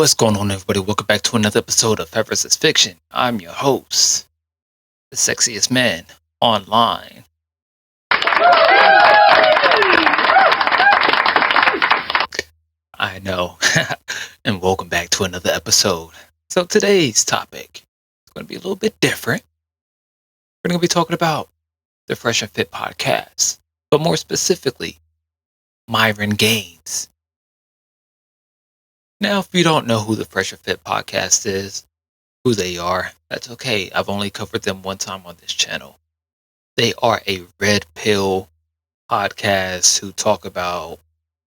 What's going on, everybody? Welcome back to another episode of Fact vs. Fiction. I'm your host, the sexiest man online. I know. And welcome back to another episode. So today's topic is going to be a little bit different. We're going to be talking about the Fresh and Fit podcast, but more specifically, Myron Gaines. Now, if you don't know who the Fresh and Fit podcast is, who they are, that's okay. I've only covered them one time on this channel. They are a red pill podcast who talk about,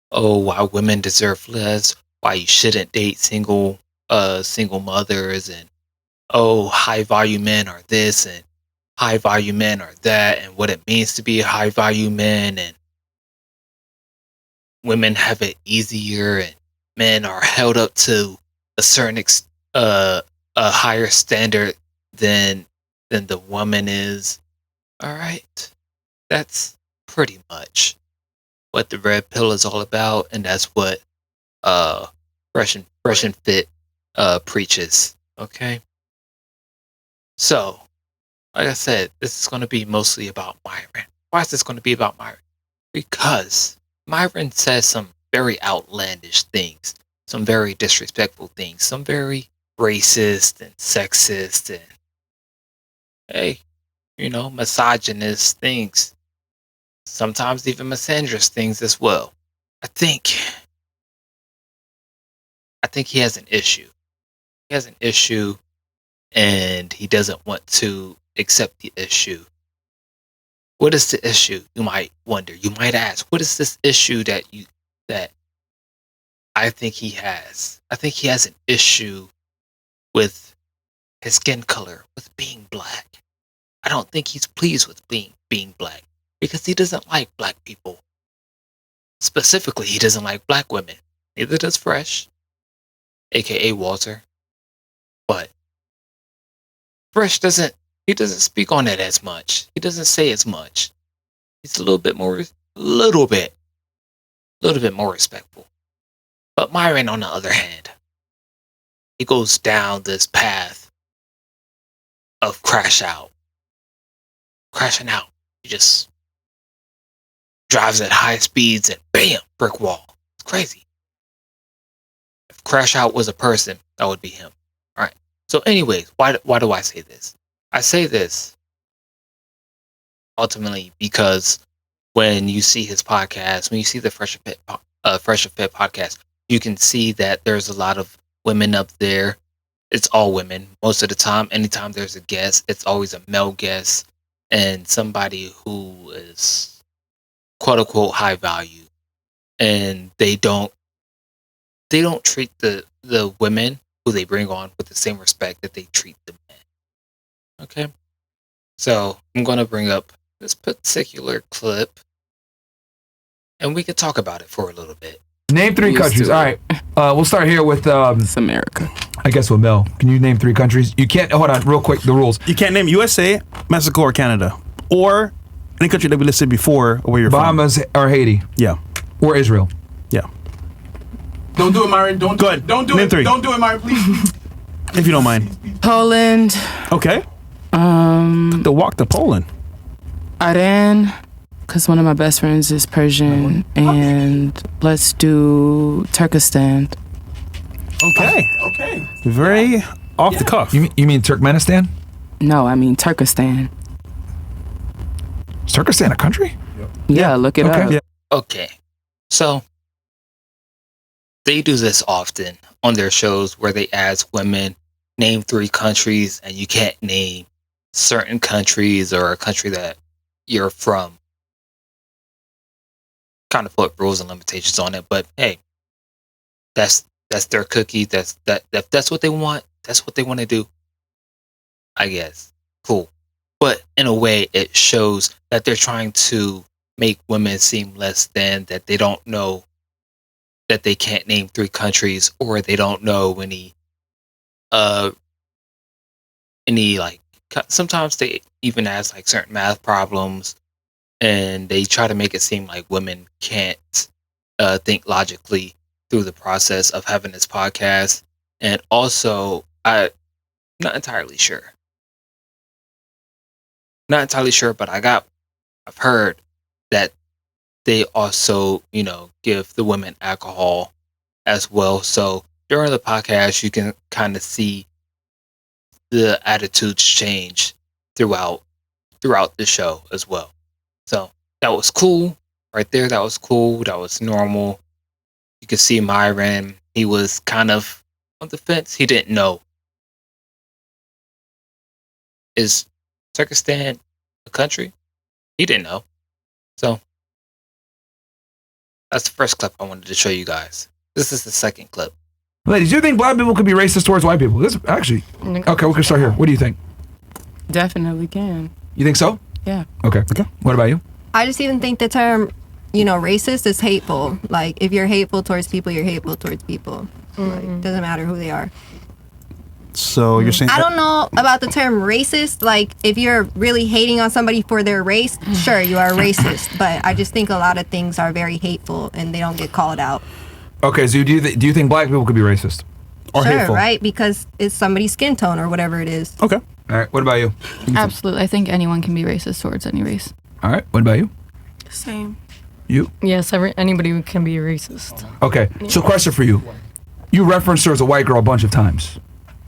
why women deserve less, why you shouldn't date single mothers, and high value men are this and high value men are that, and what it means to be a high value man, and women have it easier, and men are held up to a certain a higher standard than the woman is. All right, that's pretty much what the red pill is all about, and that's what Fresh and Fit preaches. Okay, so like I said, this is going to be mostly about Myron. Why is this going to be about Myron? Because Myron says some very outlandish things, some very disrespectful things, some very racist and sexist and, misogynist things. Sometimes even misandrous things as well. I think he has an issue. He has an issue, and he doesn't want to accept the issue. What is the issue? You might wonder. You might ask, what is this issue that I think he has? I think he has an issue with his skin color, with being black. I don't think he's pleased with being black because he doesn't like black people. Specifically, he doesn't like black women. Neither does Fresh, aka Walter. But Fresh doesn't speak on it as much. He doesn't say as much. He's a little bit more respectful. But Myron, on the other hand, he goes down this path of crashing out. He just drives at high speeds and bam, brick wall. It's crazy. If Crash Out was a person, that would be him. All right. So anyways, why do I say this? I say this ultimately because when you see his podcast, when you see the Fresh and Fit podcast, you can see that there's a lot of women up there. It's all women most of the time. Anytime there's a guest, it's always a male guest and somebody who is quote unquote high value, and they don't treat the women who they bring on with the same respect that they treat the men. Okay, so I'm gonna bring up this particular clip, and we can talk about it for a little bit. Name three countries. All right, we'll start here with It's America. I guess with Mel. Can you name three countries? You can't. Hold on, real quick. The rules. You can't name USA, Mexico, or Canada, or any country that we listed before or where you're Bahamas from. or Haiti. Yeah. Or Israel. Yeah. Don't do it, Myron. Don't do it. Don't do Name it. three. Don't do it, Myron. Please. If you don't mind. Poland. Okay. The walk to Poland. Iran, because one of my best friends is Persian, and let's do Turkestan. Okay. Okay. Very off the cuff. You mean Turkmenistan? No, I mean Turkestan. Is Turkestan a country? Yeah, look it Okay. up. Yeah. Okay, so they do this often on their shows where they ask women, name three countries, and you can't name certain countries or a country that you're from. Kind of put rules and limitations on it, but hey, that's their cookie. That's what they want. That's what they want to do. I guess. Cool. But in a way, it shows that they're trying to make women seem less than, that they don't know, that they can't name three countries, or they don't know any like, sometimes they even ask like certain math problems, and they try to make it seem like women can't think logically through the process of having this podcast. And also, I'm not entirely sure. Not entirely sure, but I've heard that they also, give the women alcohol as well. So during the podcast, you can kind of see the attitudes change throughout the show as well. So that was cool right there. That was cool. That was normal. You could see Myron. He was kind of on the fence. He didn't know. Is Turkestan a country? He didn't know. So that's the first clip I wanted to show you guys. This is the second clip. Ladies, do you think black people could be racist towards white people? This actually. Okay, we can start here. What do you think? Definitely can. You think so? Yeah. Okay. What about you? I just even think the term, racist is hateful. Like, if you're hateful towards people, you're hateful towards people. Like, doesn't matter who they are. So you're saying I don't know about the term racist. Like, if you're really hating on somebody for their race, sure, you are racist. But I just think a lot of things are very hateful and they don't get called out. Okay, so do you think black people could be racist? or Sure, hateful? right? Because it's somebody's skin tone or whatever it is. Okay. All right, what about you? Absolutely. I think anyone can be racist towards any race. All right, what about you? Same. You? Yes, anybody can be racist. Okay, so question for you. You referenced her as a white girl a bunch of times,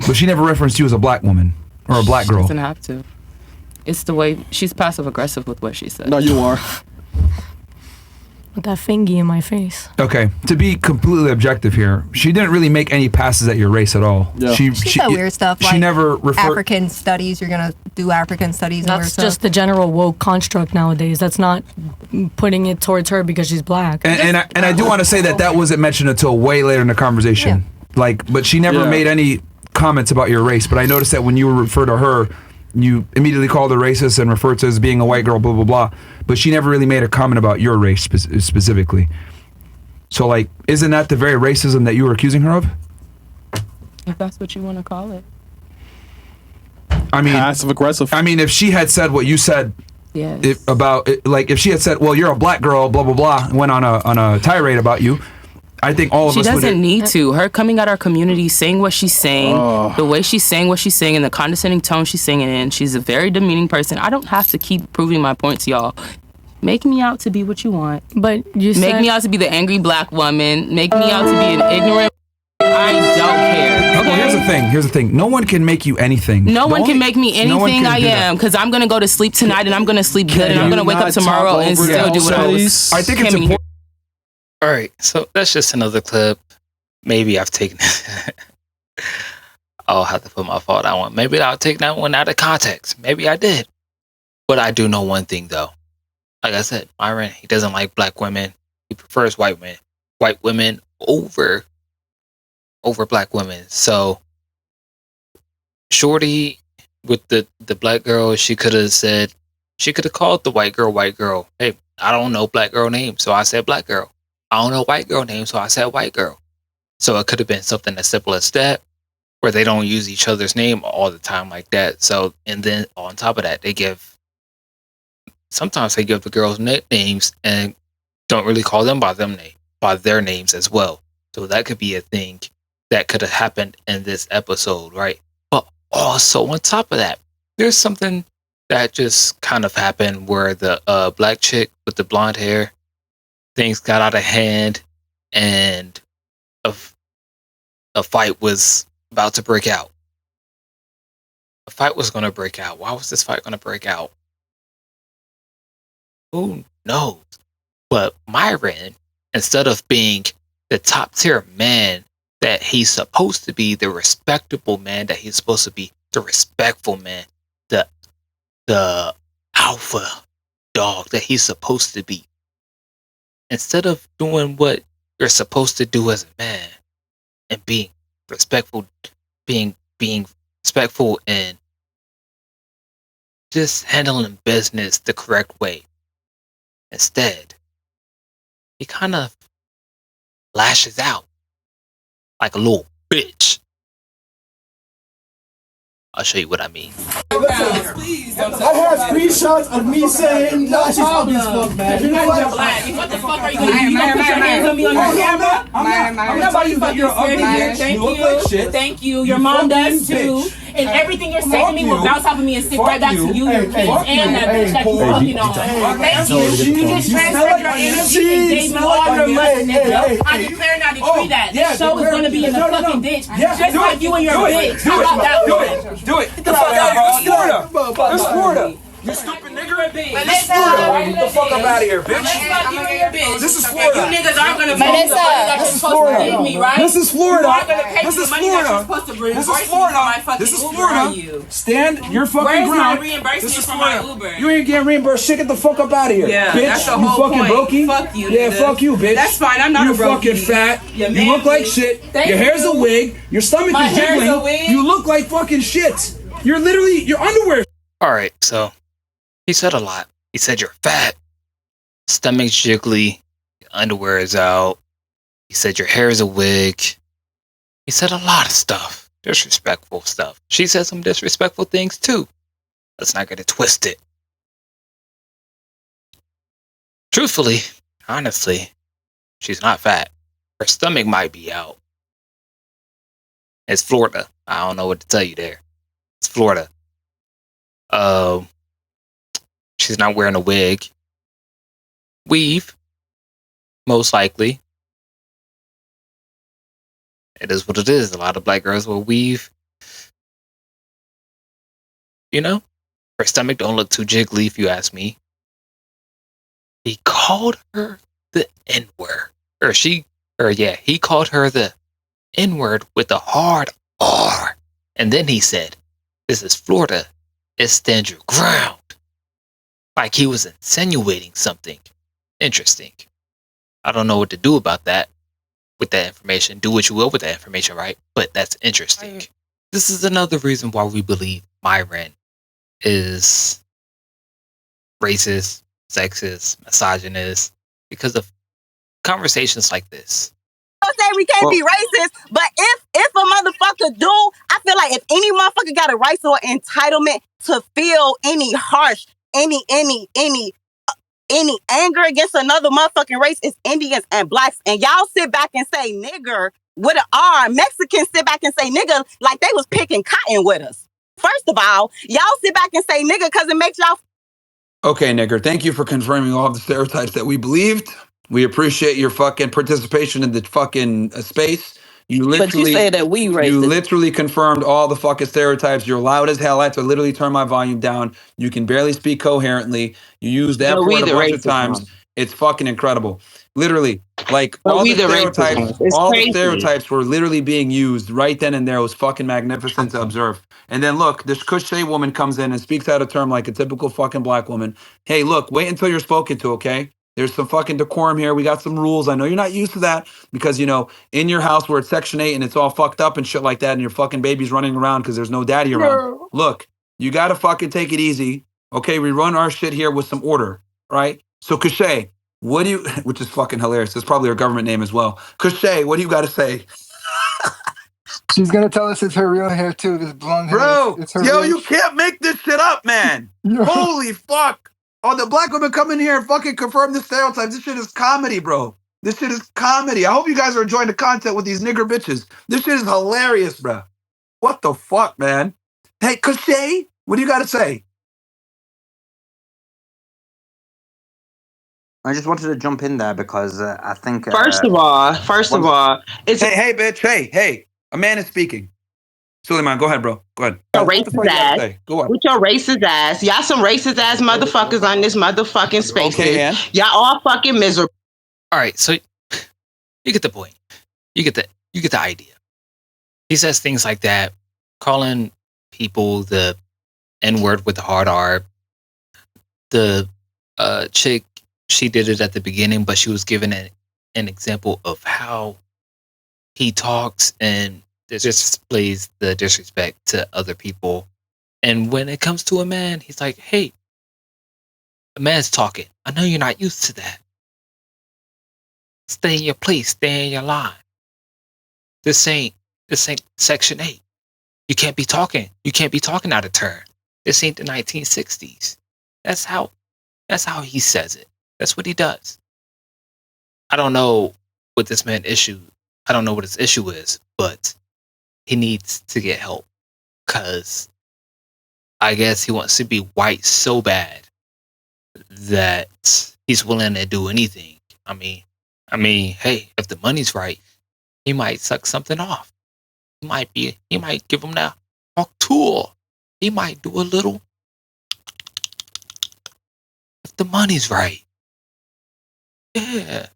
but she never referenced you as a black woman or a black She girl. doesn't have to. It's the way she's passive aggressive with what she said. No, you are. With that fingy in my face. Okay, to be completely objective here, she didn't really make any passes at your race at all. Yeah. She said weird stuff She like never referred. African studies. You're gonna do African studies. And weird That's stuff. just the general woke construct nowadays. That's not putting it towards her because she's black. And I do want to say that wasn't mentioned until way later in the conversation. But she never Yeah. made any comments about your race. But I noticed that when you refer to her, you immediately called her racist and referred to her as being a white girl, blah, blah, blah. But she never really made a comment about your race specifically. So, like, isn't that the very racism that you were accusing her of? If that's what you want to call it. I mean, Passive aggressive. I mean, if she had said what you said Yes. if she had said, well, you're a black girl, blah, blah, blah, and went on a tirade about you, I think all of She us would. doesn't need to. Her coming at our community, saying what she's saying, the way she's saying what she's saying, and the condescending tone she's saying it in. She's a very demeaning person. I don't have to keep proving my points, y'all. Make me out to be what you want. But you Make said, me out to be the angry black woman. Make me out to be an ignorant. I don't care. Well, Okay. here's the thing. No one can make you anything. No one can make me no one anything can I do that. am, because I'm gonna go to sleep tonight and I'm gonna sleep good and I'm gonna wake up tomorrow and still do what I was. I think it's coming important. All right, so that's just another clip. Maybe I've taken. I'll have to put my fault on one. Maybe I'll take that one out of context. Maybe I did. But I do know one thing though. Like I said, Myron, he doesn't like black women. He prefers white women over black women. So Shorty with the black girl, she could have called the white girl. Hey, I don't know black girl name, so I said black girl. I don't know white girl name, so I said white girl. So it could have been something as simple as that, where they don't use each other's name all the time like that. So, and then on top of that, sometimes they give the girls nicknames and don't really call them by their names as well. So that could be a thing that could have happened in this episode, right? But also on top of that, there's something that just kind of happened where the black chick with the blonde hair, things got out of hand and a fight was about to break out. A fight was going to break out. Why was this fight going to break out? Who knows? But Myron, instead of being the top tier man that he's supposed to be, the respectable man that he's supposed to be, the respectful man, the alpha dog that he's supposed to be, instead of doing what you're supposed to do as a man and being respectful, being respectful and just handling business the correct way, instead he kind of lashes out like a little bitch. I'll show you what I mean. Please, I have screenshots of me saying, "Nah, she's ugly as fuck, man." You know what? What the fuck are you gonna do? You gonna put your hands on me on your camera? I'm not about you that you're ugly, bitch. Thank You look like shit. Thank you. Your mom does too. bitch. And everything you're saying to me Fuck will you. bounce off of me and stick Fuck right back to you. you, Hey, your kids, fuck and you. that bitch that you Hey, fucking on. Thank you. You just transferred your energy and gave me all your money, nigga. I declare and I decree that. This show is gonna be in the fucking ditch. Just like you and your bitch. How about that one? Do it. Get the fuck out of here. It's Florida. It's Florida. You stupid nigga. This is Florida. Get the fuck up out of here, bitch. This is Florida. You niggas aren't gonna pay the money that you're supposed to give me, right? This is Florida. You aren't gonna pay This me is the money that you're Florida. supposed to This is reimburse me for Florida. my fucking This is Uber, Florida. are you? Stand your fucking Where's my ground. reimbursement This is for my Florida. Uber? You ain't getting reimbursed. Shit, get the fuck up out of here, Yeah, bitch. that's the You whole fucking point. brokey. Fuck you, Yeah, nigga. fuck you, bitch. That's fine, I'm not you a brokey. fucking fat. Yeah, You look like manly. shit. Thank Your hair's a you. wig. Your stomach My is hair's jiggling. a wig? You look like fucking shit. You're literally your underwear. All right, so he said a lot. He said you're fat, stomach's jiggly, your underwear is out. He said your hair is a wig. He said a lot of stuff, disrespectful stuff. She said some disrespectful things too. Let's not get it twisted. Truthfully, honestly, she's not fat. Her stomach might be out. It's Florida. I don't know what to tell you there. It's Florida. She's not wearing a wig. Weave, most likely. It is what it is. A lot of black girls will weave. You know, her stomach don't look too jiggly, if you ask me. He called her the N-word, he called her the N-word with a hard R, and then he said, "This is Florida. It stands your ground." Like he was insinuating something interesting. I don't know what to do about that with that information. Do what you will with that information, right? But that's interesting. This is another reason why we believe Myron is racist, sexist, misogynist, because of conversations like this. Say we can't be racist, but if a motherfucker do, I feel like if any motherfucker got a right or entitlement to feel any harsh, any anger against another motherfucking race, is Indians and blacks. And y'all sit back and say nigger with an R. Mexicans sit back and say nigger like they was picking cotton with us. First of all, y'all sit back and say nigger because it makes y'all. Okay, nigger. Thank you for confirming all the stereotypes that we believed. We appreciate your fucking participation in the fucking space. You literally, But you said that we racist. You literally confirmed all the fucking stereotypes. You're loud as hell. I had to literally turn my volume down. You can barely speak coherently. You used that But we word a the bunch of racist times. ones. It's fucking incredible. Literally, like But all we the the racist stereotypes, ones. It's all the crazy. stereotypes were literally being used right then and there. It was fucking magnificent to observe. And then look, this Cushay woman comes in and speaks out a term like a typical fucking black woman. Hey, look, wait until you're spoken to, okay? There's some fucking decorum here. We got some rules. I know you're not used to that because, you know, in your house where it's Section 8 and it's all fucked up and shit like that and your fucking baby's running around because there's no daddy around. Look, you got to fucking take it easy. Okay, we run our shit here with some order, right? So, Cushay, what do you, which is fucking hilarious. It's probably her government name as well. Cushay, what do you got to say? She's gonna tell us it's her real hair too. This blonde hair. Bro, It's her yo, real. you can't make this shit up, man. Yo. Holy fuck. Oh, the black women come in here and fucking confirm the stereotypes. This shit is comedy, bro. This shit is comedy. I hope you guys are enjoying the content with these nigger bitches. This shit is hilarious, bro. What the fuck, man? Hey, Cushay, what do you got to say? I just wanted to jump in there because I think. First of all, it's hey, bitch. Hey, a man is speaking. Suleiman, go ahead, bro. Go ahead. your What the fuck racist you gotta ass. say? Go on. With your racist ass. Y'all some racist ass motherfuckers on this motherfucking space. Okay, and? Y'all all fucking miserable. All right, so you get the point. You get the idea. He says things like that, calling people the N-word with the hard R. The chick, she did it at the beginning, but she was given an example of how he talks and displays the disrespect to other people. And when it comes to a man, he's like, hey, a man's talking. I know you're not used to that. Stay in your place, stay in your line. This ain't Section 8. You can't be talking. You can't be talking out of turn. This ain't the 1960s. That's how he says it. That's what he does. I don't know what this man issue. I don't know what his issue is, but he needs to get help because I guess he wants to be white so bad that he's willing to do anything. I mean, hey, if the money's right, he might suck something off. He might give him that hawk tool. He might do a little if the money's right. Yeah.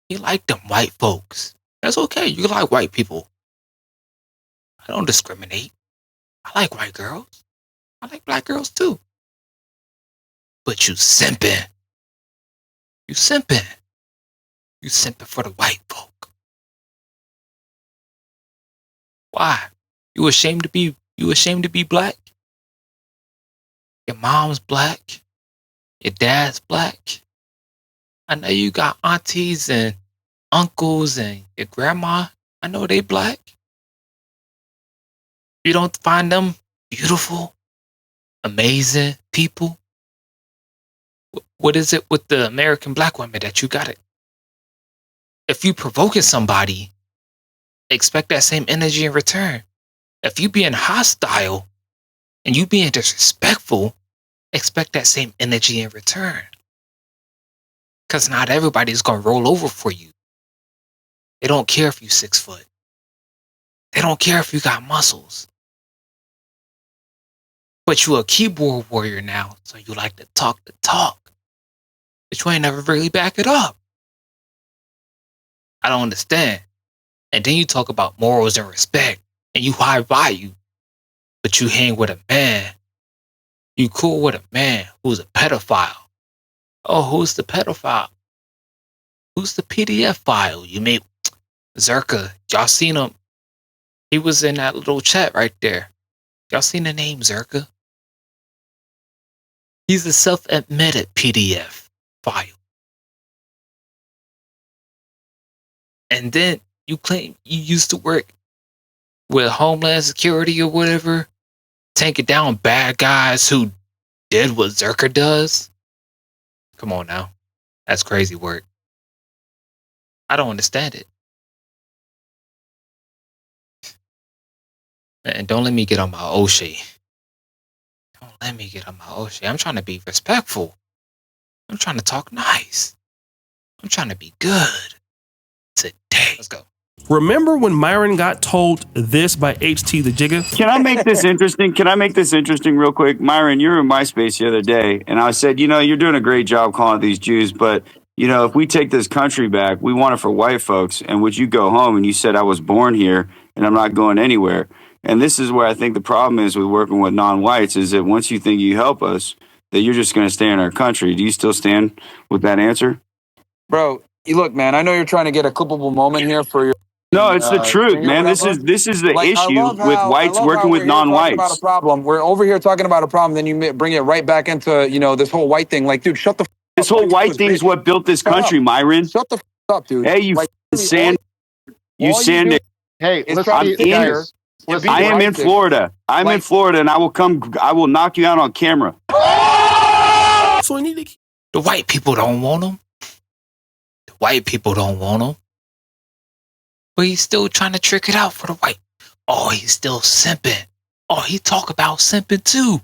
He like them white folks. That's okay. You like white people. I don't discriminate. I like white girls. I like black girls too. But you simping. You simping. You simping for the white folk. Why? You ashamed to be black? Your mom's black. Your dad's black. I know you got aunties and uncles and your grandma. I know they black. You don't find them beautiful, amazing people? What is it with the American black women that you got it? If you provoking somebody, expect that same energy in return. If you being hostile and you being disrespectful, expect that same energy in return. Because not everybody's going to roll over for you. They don't care if you 6 foot. They don't care if you got muscles. But you a keyboard warrior now, so you like to talk the talk. But you ain't never really back it up. I don't understand. And then you talk about morals and respect, and you high value, but you hang with a man. You cool with a man who's a pedophile. Oh, who's the pedophile? Who's the PDF file? You made Zerka. Y'all seen him? He was in that little chat right there. Y'all seen the name Zerka? He's a self-admitted PDF file. And then you claim you used to work with Homeland Security or whatever, taking down bad guys who did what Zerka does. Come on now. That's crazy work. I don't understand it. And don't let me get on my O'Shea. Don't let me get on my O'Shea. I'm trying to be respectful. I'm trying to talk nice. I'm trying to be good today. Let's go. Remember when Myron got told this by HT the Jigga? Can I make this interesting? Can I make this interesting real quick? Myron, you were in my space the other day, and I said, you're doing a great job calling these Jews, but, if we take this country back, we want it for white folks. And would you go home and you said, I was born here and I'm not going anywhere. And this is where I think the problem is with working with non-whites is that once you think you help us, that you're just going to stay in our country. Do you still stand with that answer? Bro, look, man, I know you're trying to get a clippable moment here for your... No, it's the truth, man. This is the issue with whites working with non-whites. We're over here talking about a problem, then you bring it right back into, this whole white thing. Like, dude, shut the f*** up. This whole white thing is what built this country, Myron. Shut the f*** up, dude. Hey, you sand. You sand it. Hey, I am in Florida. I'm in Florida, and I will knock you out on camera. So the white people don't want him. The white people don't want him. But he's still trying to trick it out for the white. Oh, he's still simping. Oh, he talk about simping too.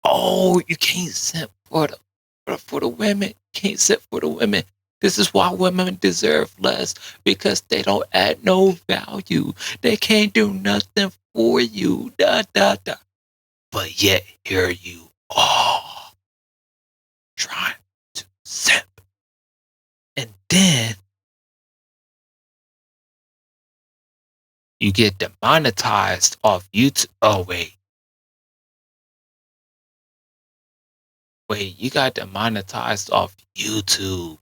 Oh, you can't simp for the women. You can't simp for the women. This is why women deserve less, because they don't add no value. They can't do nothing for you. But yet here you are trying to simp. And then you get demonetized off YouTube. Oh, wait, you got demonetized off YouTube.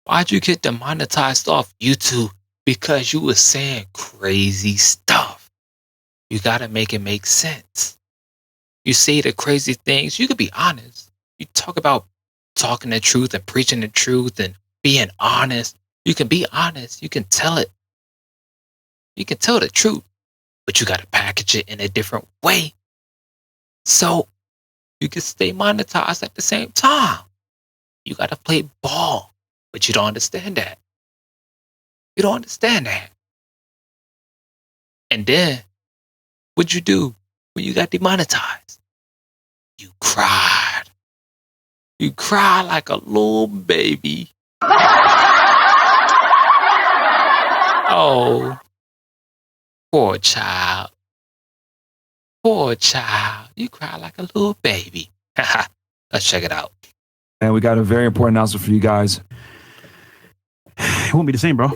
Why'd you get demonetized off YouTube? Because you was saying crazy stuff. You gotta make it make sense. You say the crazy things. You could be honest. You talk about talking the truth and preaching the truth and being honest. You can be honest. You can tell it. You can tell the truth. but you got to package it in a different way so you can stay monetized at the same time. You got to play ball, but you don't understand that. You don't understand that. And then, what'd you do when you got demonetized? You cried. You cried like a little baby. Oh, poor child. Poor child. You cry like a little baby. Let's check it out. And we got a very important announcement for you guys. It won't be the same, bro.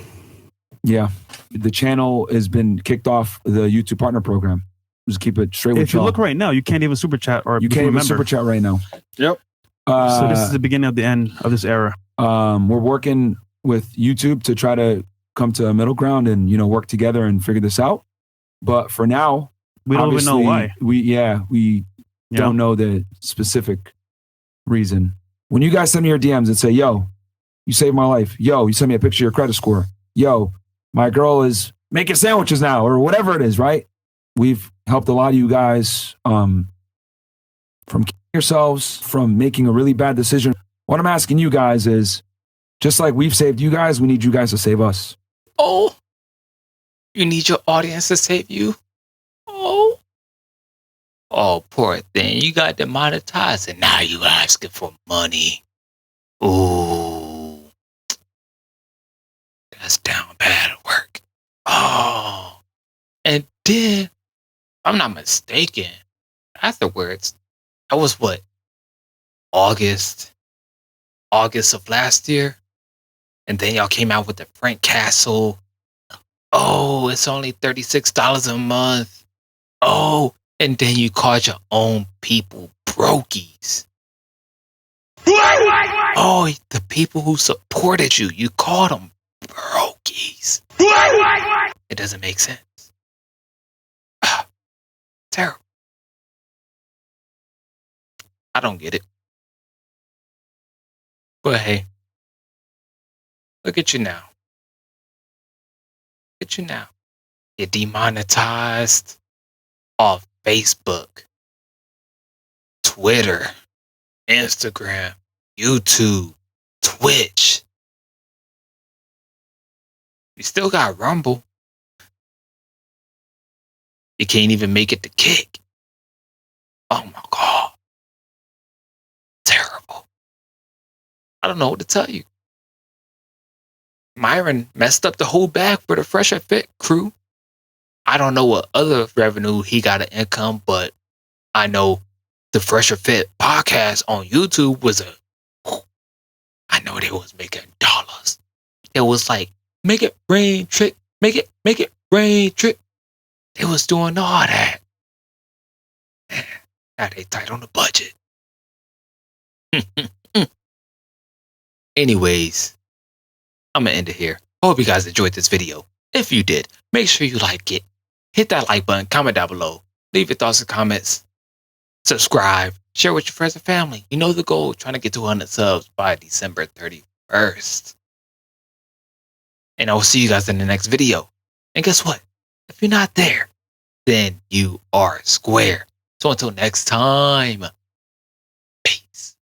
Yeah. The channel has been kicked off the YouTube Partner Program. Just keep it straight with If you y'all. look right now, you can't even super chat or You can't even super chat right now. Yep. So this is the beginning of the end of this era. We're working with YouTube to try to come to a middle ground and, you know, work together and figure this out. But for now, we don't even know why. We don't know the specific reason. When you guys send me your DMs and say, yo, you saved my life. Yo, you send me a picture of your credit score. Yo, my girl is making sandwiches now, or whatever it is, right? We've helped a lot of you guys from killing yourselves, from making a really bad decision. What I'm asking you guys is, just like we've saved you guys, we need you guys to save us. Oh, you need your audience to save you? Oh, poor thing. You got demonetized and now you asking for money. Ooh. That's down bad at work. Oh. And then, if I'm not mistaken, afterwards, that was what? August of last year? And then y'all came out with the Frank Castle. Oh, it's only $36 a month. Oh, and then you called your own people brokies. Oh, the people who supported you, you called them brokies. It doesn't make sense. Terrible. I don't get it. But hey, look at you now. Look at you now. You're demonetized off Facebook, Twitter, Instagram, YouTube, Twitch. You still got Rumble. You can't even make it to Kick. Oh my God. Terrible. I don't know what to tell you. Myron messed up the whole bag for the Fresh Fit crew. I don't know what other revenue he got an income, but I know the Fresher Fit podcast on YouTube was I know they was making dollars. It was like, make it rain trick, make it rain trick. They was doing all that. Now they tight on the budget. Anyways, I'm gonna end it here. Hope you guys enjoyed this video. If you did, make sure you like it. Hit that like button, comment down below. Leave your thoughts and comments. Subscribe. Share with your friends and family. You know the goal, trying to get to 100 subs by December 31st. And I will see you guys in the next video. And guess what? If you're not there, then you are square. So until next time, peace.